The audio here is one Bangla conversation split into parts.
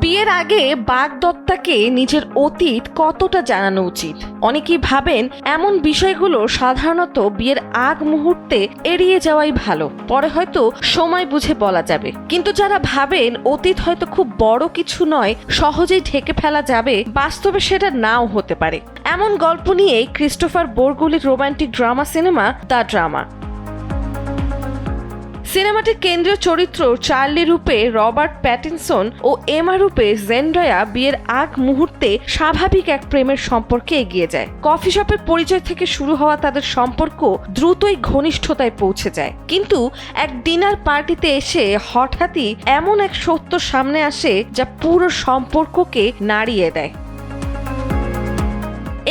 বিয়ের আগে বাগদত্তাকে নিজের অতীত কতটা জানানো উচিত? অনেকেই ভাবেন এমন বিষয়গুলো সাধারণত বিয়ের আগ মুহূর্তে এড়িয়ে যাওয়াই ভালো, পরে হয়তো সময় বুঝে বলা যাবে। কিন্তু যারা ভাবেন অতীত হয়তো খুব বড় কিছু নয়, সহজেই ঢেকে ফেলা যাবে, বাস্তবে সেটা নাও হতে পারে। এমন গল্প নিয়েই ক্রিস্টোফার বোরগুলির romantic drama cinema the drama. সিনেমাটির কেন্দ্রীয় চরিত্র চার্লি রূপে রবার্ট প্যাটিনসন ও এমা রূপে জেন্ডায়া বিয়ের আগ মুহূর্তে স্বাভাবিক এক প্রেমের সম্পর্কে এগিয়ে যায়। কফি শপের পরিচয় থেকে শুরু হওয়া তাদের সম্পর্ক দ্রুতই ঘনিষ্ঠতায় পৌঁছে যায়। কিন্তু এক ডিনার পার্টিতে এসে হঠাৎই এমন এক সত্য সামনে আসে যা পুরো সম্পর্ককে নাড়িয়ে দেয়।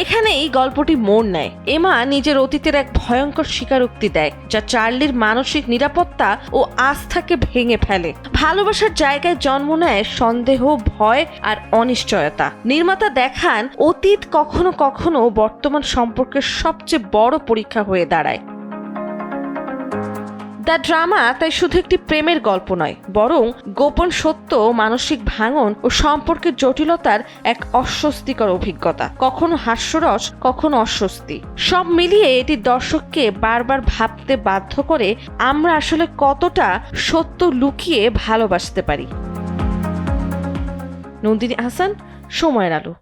এখানেই গল্পটি মোড় নেয়। এমা নিজের অতীতের এক ভয়ঙ্কর স্বীকারোক্তি দেয়, যা চার্লির মানসিক নিরাপত্তা ও আস্থাকে ভেঙে ফেলে। ভালোবাসার জায়গায় জন্ম নেয় সন্দেহ, ভয় আর অনিশ্চয়তা। নির্মাতা দেখান অতীত কখনো কখনো বর্তমান সম্পর্কের সবচেয়ে বড় পরীক্ষা হয়ে দাঁড়ায়। দ্য ড্রামা তাই শুধু একটি প্রেমের গল্প নয়, বরং গোপন সত্য, মানসিক ভাঙন ও সম্পর্কের জটিলতার এক অস্বস্তিকর অভিজ্ঞতা। কখনো হাস্যরস, কখনো অস্বস্তি, সব মিলিয়ে এটি দর্শককে বারবার ভাবতে বাধ্য করে আমরা আসলে কতটা সত্য লুকিয়ে ভালোবাসতে পারি। নন্দিনী আহসান, সময়ের আলো।